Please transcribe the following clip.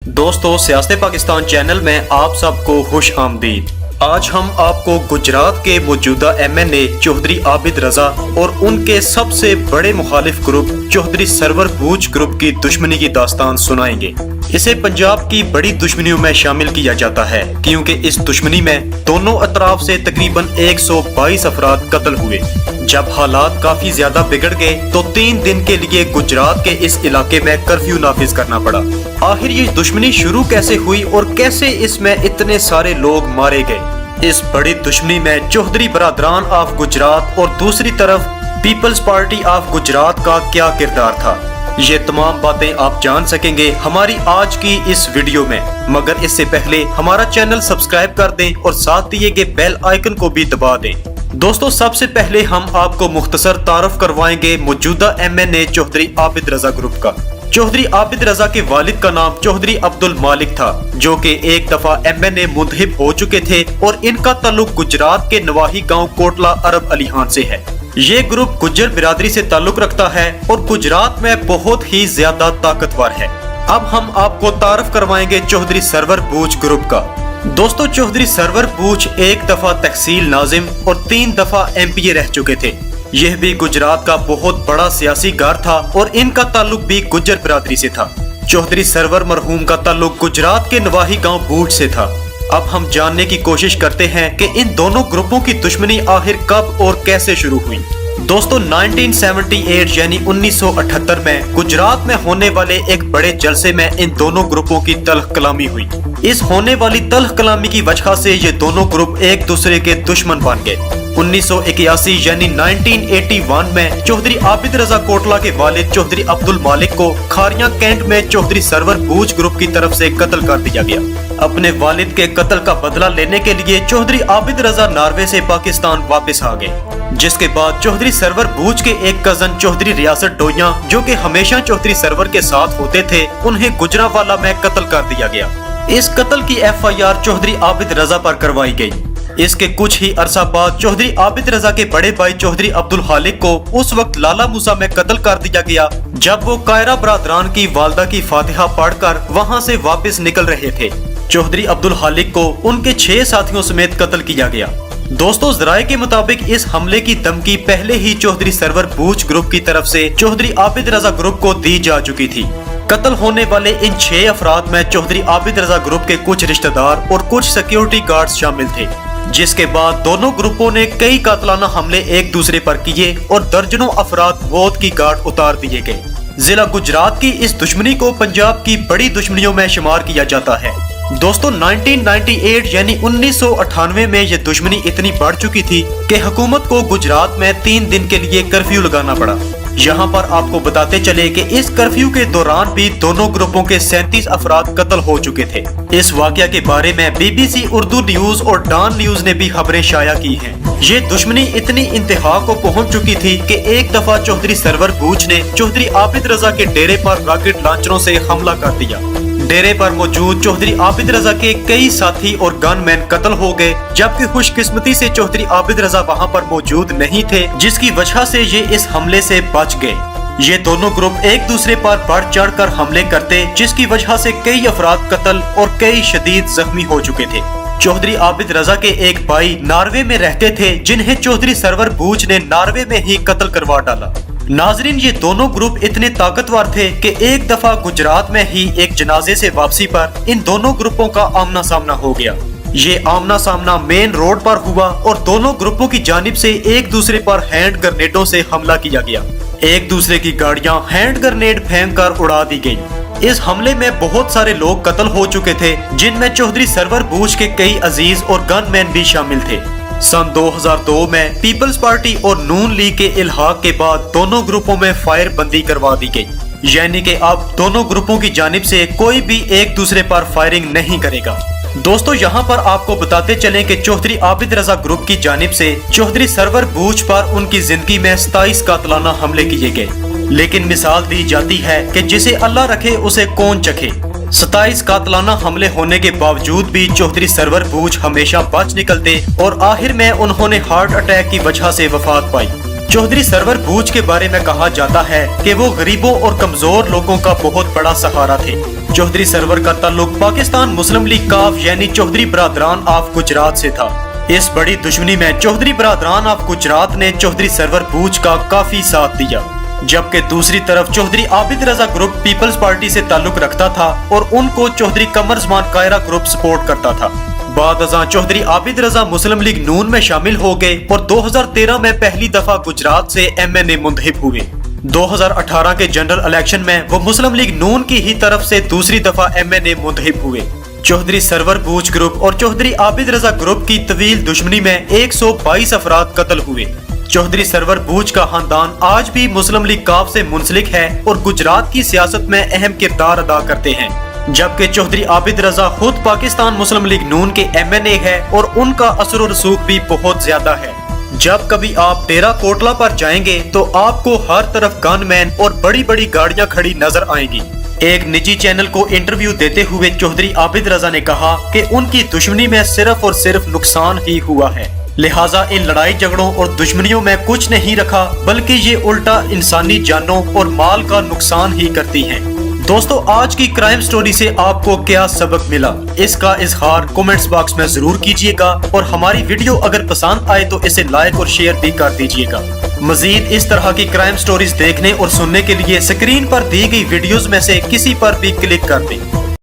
दोस्तों, सियासत पाकिस्तान चैनल में आप सबको खुश आमदीद। आज हम आपको गुजरात के मौजूदा MNA चौधरी आबिद रजा और उनके सबसे बड़े मुखालिफ ग्रुप चौधरी सरवर बूच ग्रुप की दुश्मनी की दास्तान सुनाएंगे। इसे पंजाब की बड़ी दुश्मनियों में शामिल किया जाता है क्योंकि इस दुश्मनी में दोनों अतराफ से तकरीबन 122 अफराद कत्ल हुए। जब हालात काफी ज्यादा बिगड़ गए तो 3 दिन के लिए गुजरात के इस इलाके में कर्फ्यू नाफिज करना पड़ा। आखिर ये दुश्मनी शुरू कैसे हुई और कैसे इसमें इतने सारे लोग मारे गए? इस बड़ी दुश्मनी में चौधरी बरादरान ऑफ गुजरात और दूसरी तरफ पीपल्स पार्टी ऑफ गुजरात का क्या किरदार था, ये तमाम बातें आप जान सकेंगे हमारी आज की इस वीडियो में। मगर इससे पहले हमारा चैनल सब्सक्राइब कर दें और साथ दिए गए बेल आइकन को भी दबा दें। दोस्तों, सबसे पहले हम आपको मुख्तसर तारुफ करवाएंगे मौजूदा MNA चौधरी आबिद रजा ग्रुप का। चौधरी आबिद रजा के वालिद का नाम चौधरी अब्दुल मालिक था, जो कि एक दफा MNA मुंतहिब हो चुके थे और इनका ताल्लुक गुजरात के नवाही गांव कोटला अरब अलीहान से है। ये ग्रुप गुज्जर बिरादरी से ताल्लुक रखता है और गुजरात में बहुत ही ज्यादा ताकतवर है। अब हम आपको तारुफ करवाएंगे चौधरी सरवर बूच ग्रुप का। दोस्तों, चौधरी सरवर बूच एक दफा तहसील नाजिम और 3 दफा MPA रह चुके थे। यह भी गुजरात का बहुत बड़ा सियासी गार था और इनका ताल्लुक भी गुज्जर बिरादरी से था। चौधरी सरवर मरहूम का ताल्लुक गुजरात के नवाही गांव बूच से था। अब हम जानने की कोशिश करते हैं कि इन दोनों ग्रुपों की दुश्मनी आखिर कब और कैसे शुरू हुई। दोस्तों, 1978 यानी 1978 में गुजरात में होने वाले एक बड़े जलसे में इन दोनों ग्रुपों की तल्ख कलामी हुई। इस होने वाली तल्ख कलामी की वजह से ये दोनों ग्रुप एक दूसरे के दुश्मन बन गए। 1981 यानी 1981 में चौधरी आबिद रजा कोटला के वालिद चौधरी अब्दुल मालिक को खारिया कैंट में चौधरी सरवर बूच ग्रुप की तरफ से कत्ल कर दिया गया। अपने वालिद के कत्ल का बदला लेने के लिए चौधरी आबिद रजा नॉर्वे से पाकिस्तान वापस आ गए, जिसके बाद चौधरी सरवर बूच के एक कजन चौधरी रियासत डोइया, जो कि हमेशा चौधरी सरवर के साथ होते थे, उन्हें गुजरावाला में कत्ल कर दिया गया। इस कत्ल की FIR चौधरी आबिद रजा पर करवाई गई। इसके कुछ ही अरसा बाद चौधरी आबिद रजा के बड़े भाई चौधरी अब्दुल खालिक को उस वक्त लाला मूसा में कत्ल कर दिया गया जब वो कायरा बरादरान की वालदा की फातिहा पढ़कर वहां से वापस निकल रहे थे। चौधरी अब्दुल खालिक को उनके 6 साथियों समेत कत्ल किया गया। दोस्तों, जराये के मुताबिक इस हमले की धमकी पहले ही चौधरी सरवर बूच ग्रुप की तरफ से चौधरी आबिद रजा ग्रुप को दी जा चुकी थी। कत्ल होने वाले इन 6 अफराद में चौधरी आबिद रजा ग्रुप के कुछ रिश्तेदार और कुछ सिक्योरिटी गार्ड्स शामिल थे, जिसके बाद दोनों ग्रुपों ने कई कातलाना हमले एक दूसरे पर किए और दर्जनों अफराद मौत की गार्ड उतार दिए गए। जिला गुजरात की इस दुश्मनी को पंजाब की बड़ी दुश्मनियों में शुमार किया जाता है। दोस्तों, 1998 यानी 1998 में यह दुश्मनी इतनी बढ़ चुकी थी कि हुकूमत को गुजरात में 3 दिन के लिए कर्फ्यू लगाना पड़ा। यहाँ पर आपको बताते चले कि इस कर्फ्यू के दौरान भी दोनों ग्रुपों के 37 अफराद कत्ल हो चुके थे। इस वाकया के बारे में BBC उर्दू न्यूज और डॉन न्यूज ने भी खबरें शाया की हैं। ये दुश्मनी इतनी इंतहा को पहुंच चुकी थी कि एक दफा चौधरी सरवर बूच ने चौधरी आबिद रजा के डेरे पर रॉकेट लॉन्चरों से हमला कर दिया। डेरे पर मौजूद चौधरी आबिद रजा के कई साथी और गनमैन कत्ल हो गए, जबकि खुशकिस्मती से चौधरी आबिद रजा वहां पर मौजूद नहीं थे, जिसकी वजह से ये इस हमले से बच गए। ये दोनों ग्रुप एक दूसरे पर बढ़ चढ़ कर हमले करते, जिसकी वजह से कई अफराद कत्ल और कई शदीद जख्मी हो चुके थे। चौधरी आबिद रजा के एक भाई नॉर्वे में रहते थे, जिन्हें चौधरी सरवर बूच ने नॉर्वे में ही कत्ल करवा डाला। नाजरीन, ये दोनों ग्रुप इतने ताकतवर थे कि एक दफा गुजरात में ही एक जनाजे से वापसी पर इन दोनों ग्रुपों का आमना सामना हो गया। ये आमना सामना मेन रोड पर हुआ और दोनों ग्रुपों की जानिब से एक दूसरे पर हैंड ग्रेनेडों से हमला किया गया। एक दूसरे की गाड़ियां हैंड ग्रेनेड फेंक कर उड़ा दी गई। इस हमले में बहुत सारे लोग कत्ल हो चुके थे, जिनमें चौधरी सरवर बूच के कई अजीज और गनमैन भी शामिल थे। सन 2002 में पीपल्स पार्टी और नून लीग के इल्हाक के बाद दोनों ग्रुपों में फायर बंदी करवा दी गई, यानी कि अब दोनों ग्रुपों की जानिब से कोई भी एक दूसरे पर फायरिंग नहीं करेगा। दोस्तों, यहाँ पर आपको बताते चलें कि चौधरी आबिद रजा ग्रुप की जानिब से चौधरी सरवर बूच पर उनकी जिंदगी में 27 कातलाना हमले किए गए, लेकिन मिसाल दी जाती है कि जिसे अल्लाह रखे उसे कौन चखे। 27 कातलाना हमले होने के बावजूद भी चौधरी सरवर बूच हमेशा बच निकलते और आखिर में उन्होंने हार्ट अटैक की वजह से वफात पाई। चौधरी सरवर बूच के बारे में कहा जाता है कि वो गरीबों और कमजोर लोगों का बहुत बड़ा सहारा थे। चौधरी सरवर का ताल्लुक पाकिस्तान मुस्लिम लीग काफ यानी चौधरी बरादरान ऑफ गुजरात से था। इस बड़ी दुश्मनी में चौधरी बरादरान ऑफ गुजरात ने चौधरी सरवर बूच का काफी साथ दिया, जबकि दूसरी तरफ चौधरी आबिद रजा ग्रुप पीपल्स पार्टी से ताल्लुक रखता था और उनको चौधरी कमर जमान कायरा ग्रुप सपोर्ट करता था। बाद अज़ां चौधरी आबिद रजा मुस्लिम लीग नून में शामिल हो गए और 2013 में पहली दफा गुजरात से MNA मुंतखब हुए। 2018 के जनरल इलेक्शन में वो मुस्लिम लीग नून की ही तरफ से दूसरी दफा MNA मुंतखब हुए। चौधरी सरवर बूच ग्रुप और चौधरी आबिद रजा ग्रुप की तवील दुश्मनी में 122 अफराद कत्ल हुए। चौधरी सरवर बूच का खानदान आज भी मुस्लिम लीग काफ से मुंसलिक है और गुजरात की सियासत में अहम किरदार अदा करते हैं, जबकि चौधरी आबिद रजा खुद पाकिस्तान मुस्लिम लीग नून के MNA है और उनका असर और रसूख भी बहुत ज्यादा है। जब कभी आप डेरा कोटला पर जाएंगे तो आपको हर तरफ गनमैन और बड़ी बड़ी गाड़ियां खड़ी नजर आएंगी। एक निजी चैनल को इंटरव्यू देते हुए चौधरी आबिद रजा ने कहा कि उनकी दुश्मनी में सिर्फ और सिर्फ नुकसान ही हुआ है, लिहाजा इन लड़ाई झगड़ों और दुश्मनियों में कुछ नहीं रखा, बल्कि ये उल्टा इंसानी जानों और माल का नुकसान ही करती हैं। दोस्तों, आज की क्राइम स्टोरी से आपको क्या सबक मिला, इसका इजहार कमेंट्स बॉक्स में जरूर कीजिएगा और हमारी वीडियो अगर पसंद आए तो इसे लाइक और शेयर भी कर दीजिएगा। मजीद इस तरह की क्राइम स्टोरीज देखने और सुनने के लिए स्क्रीन पर दी गई वीडियोस में से किसी पर भी क्लिक कर दें।